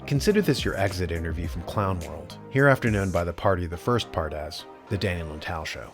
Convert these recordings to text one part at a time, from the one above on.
Consider this your exit interview from Clown World, hereafter known by the party of the first part as The Daniel and Tal Show.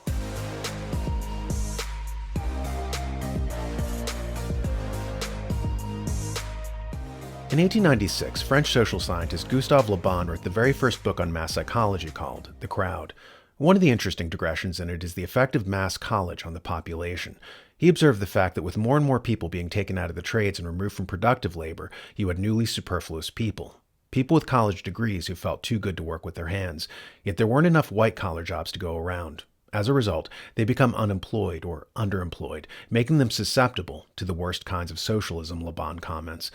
In 1896, French social scientist Gustave Le Bon wrote the very first book on mass psychology called The Crowd. One of the interesting digressions in it is the effect of mass college on the population. He observed the fact that with more and more people being taken out of the trades and removed from productive labor, you had newly superfluous people. People with college degrees who felt too good to work with their hands, yet there weren't enough white-collar jobs to go around. As a result, they become unemployed or underemployed, making them susceptible to the worst kinds of socialism, Le Bon comments.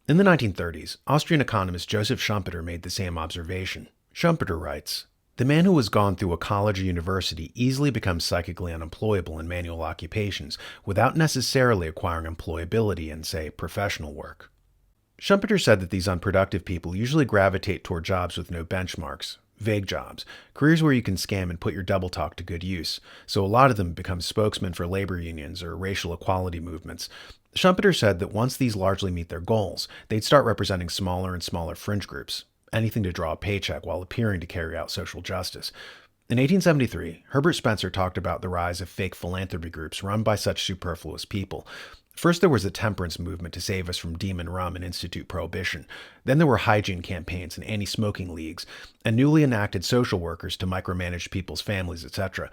In the 1930s, Austrian economist Joseph Schumpeter made the same observation. Schumpeter writes, "The man who has gone through a college or university easily becomes psychically unemployable in manual occupations without necessarily acquiring employability in, say, professional work." Schumpeter said that these unproductive people usually gravitate toward jobs with no benchmarks, vague jobs, careers where you can scam and put your double talk to good use, so a lot of them become spokesmen for labor unions or racial equality movements. Schumpeter said that once these largely meet their goals, they'd start representing smaller and smaller fringe groups, anything to draw a paycheck while appearing to carry out social justice. In 1873, Herbert Spencer talked about the rise of fake philanthropy groups run by such superfluous people. First, there was the temperance movement to save us from demon rum and institute prohibition. Then there were hygiene campaigns and anti-smoking leagues, and newly enacted social workers to micromanage people's families, etc.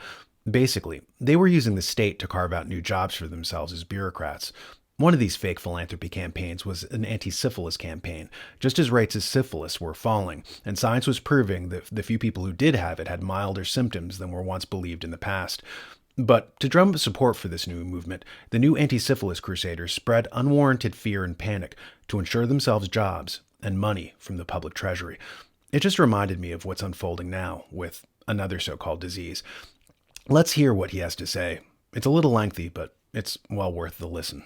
Basically, they were using the state to carve out new jobs for themselves as bureaucrats. One of these fake philanthropy campaigns was an anti-syphilis campaign, just as rates of syphilis were falling, and science was proving that the few people who did have it had milder symptoms than were once believed in the past. But to drum up support for this new movement, the new anti-syphilis crusaders spread unwarranted fear and panic to ensure themselves jobs and money from the public treasury. It just reminded me of what's unfolding now with another so-called disease. Let's hear what he has to say. It's a little lengthy, but it's well worth the listen.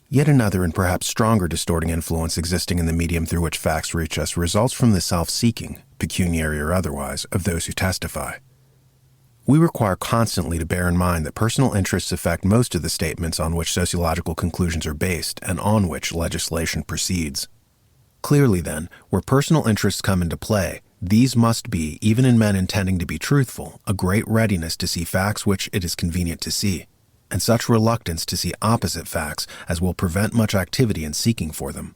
Yet another and perhaps stronger distorting influence existing in the medium through which facts reach us results from the self-seeking, pecuniary or otherwise, of those who testify. We require constantly to bear in mind that personal interests affect most of the statements on which sociological conclusions are based and on which legislation proceeds. Clearly, then, where personal interests come into play, these must be, even in men intending to be truthful, a great readiness to see facts which it is convenient to see, and such reluctance to see opposite facts as will prevent much activity in seeking for them.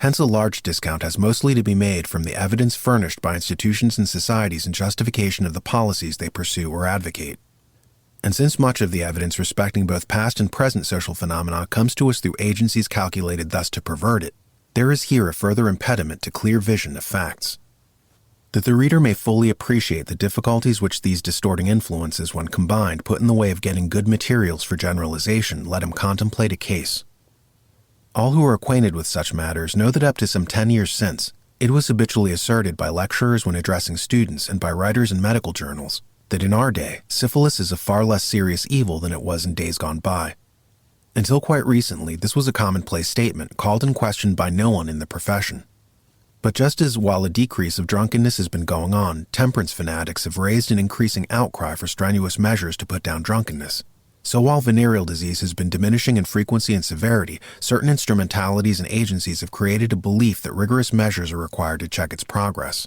Hence a large discount has mostly to be made from the evidence furnished by institutions and societies in justification of the policies they pursue or advocate. And since much of the evidence respecting both past and present social phenomena comes to us through agencies calculated thus to pervert it, there is here a further impediment to clear vision of facts. That the reader may fully appreciate the difficulties which these distorting influences, when combined, put in the way of getting good materials for generalization, let him contemplate a case. All who are acquainted with such matters know that up to some 10 years since, it was habitually asserted by lecturers when addressing students and by writers in medical journals that in our day, syphilis is a far less serious evil than it was in days gone by. Until quite recently, this was a commonplace statement called in question by no one in the profession. But just as while a decrease of drunkenness has been going on, temperance fanatics have raised an increasing outcry for strenuous measures to put down drunkenness, so while venereal disease has been diminishing in frequency and severity, certain instrumentalities and agencies have created a belief that rigorous measures are required to check its progress.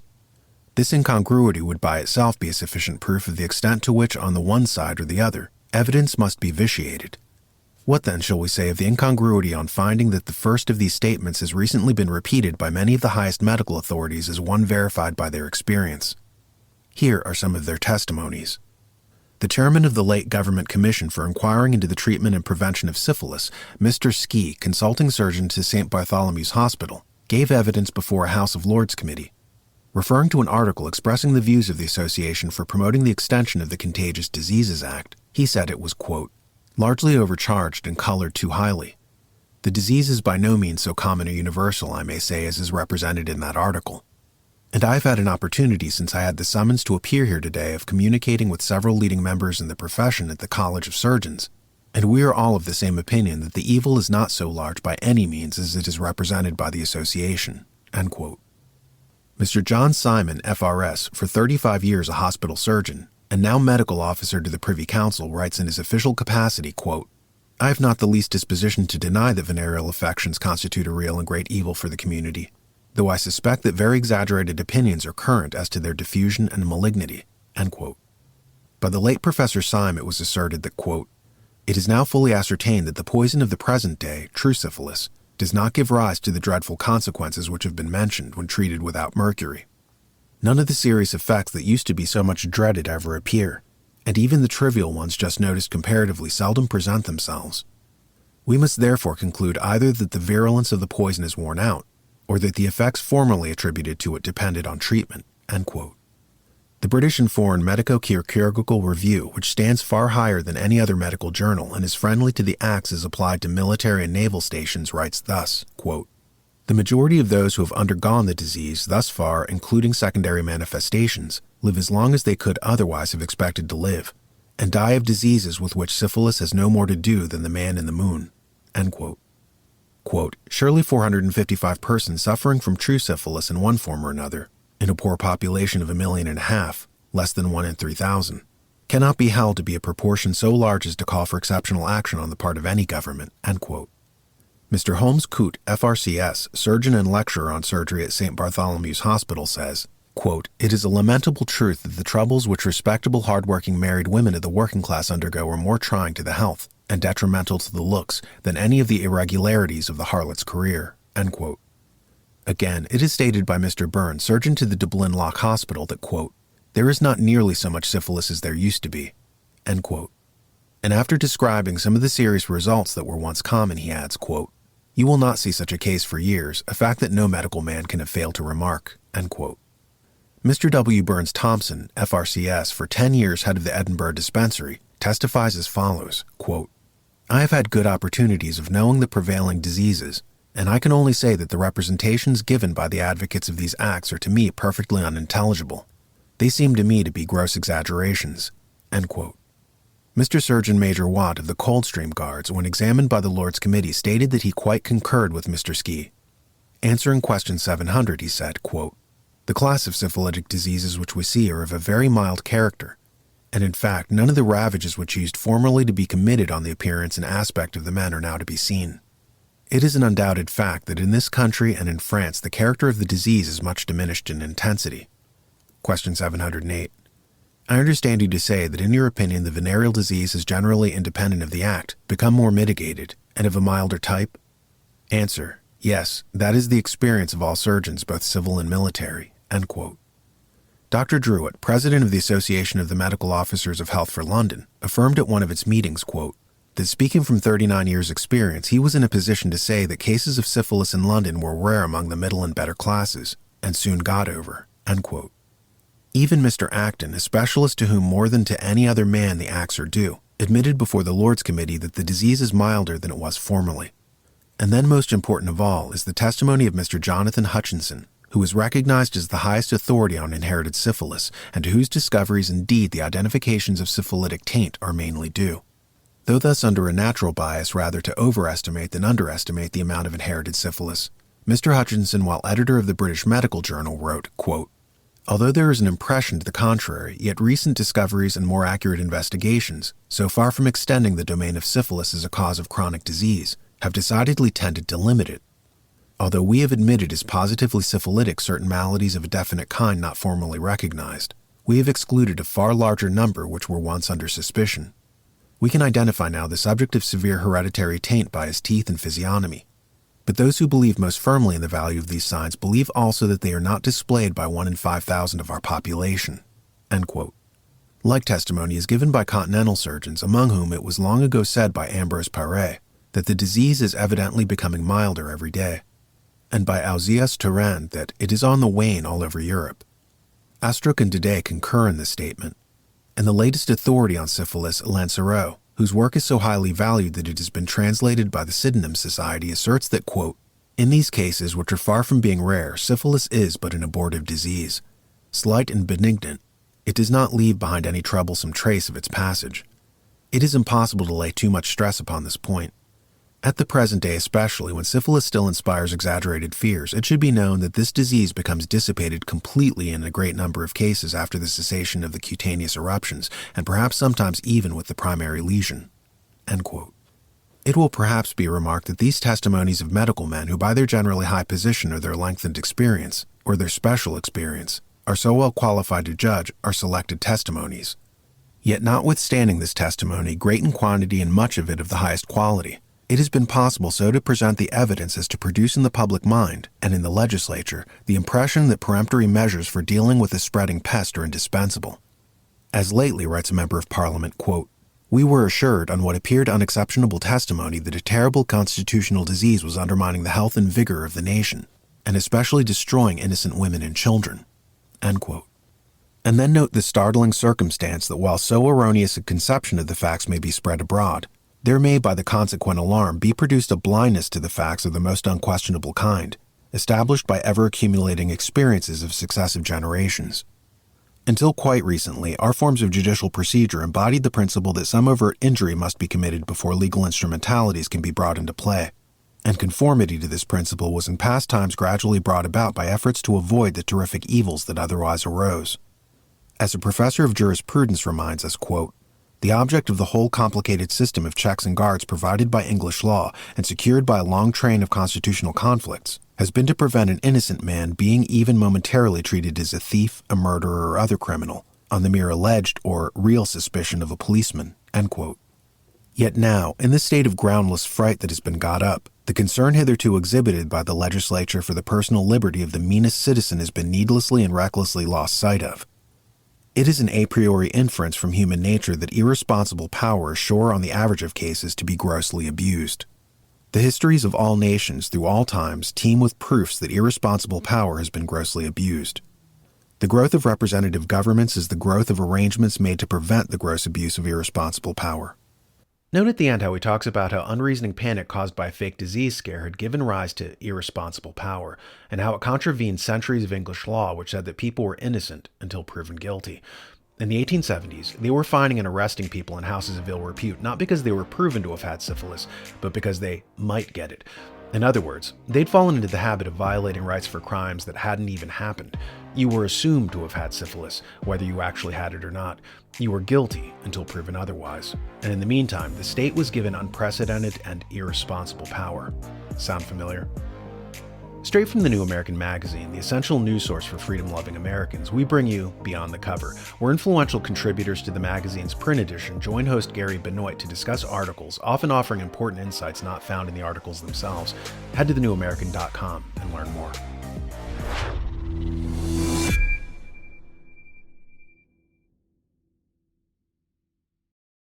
This incongruity would by itself be a sufficient proof of the extent to which, on the one side or the other, evidence must be vitiated. What then shall we say of the incongruity on finding that the first of these statements has recently been repeated by many of the highest medical authorities as one verified by their experience? Here are some of their testimonies. The chairman of the late Government Commission for Inquiring into the Treatment and Prevention of Syphilis, Mr. Ski, consulting surgeon to St. Bartholomew's Hospital, gave evidence before a House of Lords committee. Referring to an article expressing the views of the Association for Promoting the Extension of the Contagious Diseases Act, he said it was, quote, largely overcharged and colored too highly. The disease is by no means so common or universal, I may say, as is represented in that article. And I've had an opportunity since I had the summons to appear here today of communicating with several leading members in the profession at the College of Surgeons, and we are all of the same opinion that the evil is not so large by any means as it is represented by the association." End quote. Mr. John Simon, FRS, for 35 years a hospital surgeon, and now medical officer to the Privy Council, writes in his official capacity, quote, "I have not the least disposition to deny that venereal affections constitute a real and great evil for the community. though I suspect that very exaggerated opinions are current as to their diffusion and malignity." End quote. By the late Professor Syme, it was asserted that, quote, "It is now fully ascertained that the poison of the present day, true syphilis, does not give rise to the dreadful consequences which have been mentioned when treated without mercury. None of the serious effects that used to be so much dreaded ever appear, and even the trivial ones just noticed comparatively seldom present themselves. We must therefore conclude either that the virulence of the poison is worn out, or that the effects formerly attributed to it depended on treatment." End quote. The British and Foreign Medico-Chirurgical Review, which stands far higher than any other medical journal and is friendly to the axes applied to military and naval stations, writes thus, quote, "The majority of those who have undergone the disease thus far, including secondary manifestations, live as long as they could otherwise have expected to live, and die of diseases with which syphilis has no more to do than the man in the moon." End quote. Quote, "Surely 455 persons suffering from true syphilis in one form or another, in a poor population of 1.5 million, less than 1 in 3,000, cannot be held to be a proportion so large as to call for exceptional action on the part of any government." End quote. Mr. Holmes Coote, FRCS, surgeon and lecturer on surgery at St. Bartholomew's Hospital, says, quote, "It is a lamentable truth that the troubles which respectable, hard-working married women of the working class undergo are more trying to the health and detrimental to the looks than any of the irregularities of the harlot's career." End quote. Again, it is stated by Mr. Byrne, surgeon to the Dublin Lock Hospital, that, quote, "There is not nearly so much syphilis as there used to be." End quote. And after describing some of the serious results that were once common, he adds, quote, "You will not see such a case for years, a fact that no medical man can have failed to remark." End quote. Mr. W. Burns Thompson, FRCS, for 10 years head of the Edinburgh Dispensary, testifies as follows, quote, "I have had good opportunities of knowing the prevailing diseases, and I can only say that the representations given by the advocates of these acts are to me perfectly unintelligible. They seem to me to be gross exaggerations." End quote. Mr. Surgeon Major Watt of the Coldstream Guards, when examined by the Lords Committee, stated that he quite concurred with Mr. Ski. Answering question 700, he said, quote, "The class of syphilitic diseases which we see are of a very mild character, and in fact none of the ravages which used formerly to be committed on the appearance and aspect of the men are now to be seen. It is an undoubted fact that in this country and in France the character of the disease is much diminished in intensity." Question 708. "I understand you to say that in your opinion the venereal disease is generally, independent of the act, become more mitigated, and of a milder type?" Answer: Yes, that is the experience of all surgeons, both civil and military." End quote. Dr. Druitt, president of the Association of the Medical Officers of Health for London, affirmed at one of its meetings, quote, that speaking from 39 years' experience, he was in a position to say that cases of syphilis in London were rare among the middle and better classes, and soon got over. End quote. Even Mr. Acton, a specialist to whom more than to any other man the acts are due, admitted before the Lords Committee that the disease is milder than it was formerly. And then most important of all is the testimony of Mr. Jonathan Hutchinson, who is recognized as the highest authority on inherited syphilis, and to whose discoveries indeed the identifications of syphilitic taint are mainly due. Though thus under a natural bias rather to overestimate than underestimate the amount of inherited syphilis, Mr. Hutchinson, while editor of the British Medical Journal, wrote, quote, although there is an impression to the contrary, yet recent discoveries and more accurate investigations, so far from extending the domain of syphilis as a cause of chronic disease, have decidedly tended to limit it. Although we have admitted as positively syphilitic certain maladies of a definite kind not formally recognized, we have excluded a far larger number which were once under suspicion. We can identify now the subject of severe hereditary taint by his teeth and physiognomy. But those who believe most firmly in the value of these signs believe also that they are not displayed by 1 in 5,000 of our population. End quote. Like testimony is given by continental surgeons, among whom it was long ago said by Ambrose Paré that the disease is evidently becoming milder every day, and by Ausias Turenne that it is on the wane all over Europe. Astruc and Daudet concur in this statement, and the latest authority on syphilis, Lancereau, whose work is so highly valued that it has been translated by the Sydenham Society, asserts that, quote, in these cases, which are far from being rare, syphilis is but an abortive disease. Slight and benignant, it does not leave behind any troublesome trace of its passage. It is impossible to lay too much stress upon this point. At the present day especially, when syphilis still inspires exaggerated fears, it should be known that this disease becomes dissipated completely in a great number of cases after the cessation of the cutaneous eruptions, and perhaps sometimes even with the primary lesion. End quote. It will perhaps be remarked that these testimonies of medical men who by their generally high position or their lengthened experience, or their special experience, are so well qualified to judge are selected testimonies. Yet notwithstanding this testimony, great in quantity and much of it of the highest quality, it has been possible so to present the evidence as to produce in the public mind, and in the legislature, the impression that peremptory measures for dealing with a spreading pest are indispensable. As lately, writes a member of Parliament, quote, "We were assured on what appeared unexceptionable testimony that a terrible constitutional disease was undermining the health and vigor of the nation, and especially destroying innocent women and children." End quote. And then note the startling circumstance that while so erroneous a conception of the facts may be spread abroad, there may by the consequent alarm be produced a blindness to the facts of the most unquestionable kind, established by ever-accumulating experiences of successive generations. Until quite recently, our forms of judicial procedure embodied the principle that some overt injury must be committed before legal instrumentalities can be brought into play, and conformity to this principle was in past times gradually brought about by efforts to avoid the terrific evils that otherwise arose. As a professor of jurisprudence reminds us, quote, "The object of the whole complicated system of checks and guards provided by English law and secured by a long train of constitutional conflicts has been to prevent an innocent man being even momentarily treated as a thief, a murderer, or other criminal, on the mere alleged or real suspicion of a policeman." End quote. Yet now, in the state of groundless fright that has been got up, the concern hitherto exhibited by the legislature for the personal liberty of the meanest citizen has been needlessly and recklessly lost sight of. It is an a priori inference from human nature that irresponsible power is sure on the average of cases to be grossly abused. The histories of all nations through all times teem with proofs that irresponsible power has been grossly abused. The growth of representative governments is the growth of arrangements made to prevent the gross abuse of irresponsible power. Note at the end how he talks about how unreasoning panic caused by a fake disease scare had given rise to irresponsible power, and how it contravened centuries of English law which said that people were innocent until proven guilty. In the 1870s, they were finding and arresting people in houses of ill repute, not because they were proven to have had syphilis, but because they might get it. In other words, they'd fallen into the habit of violating rights for crimes that hadn't even happened. You were assumed to have had syphilis, whether you actually had it or not. You were guilty until proven otherwise. And in the meantime, the state was given unprecedented and irresponsible power. Sound familiar? Straight from the New American Magazine, the essential news source for freedom-loving Americans, we bring you Beyond the Cover, where influential contributors to the magazine's print edition join host Gary Benoit to discuss articles, often offering important insights not found in the articles themselves. Head to thenewamerican.com and learn more.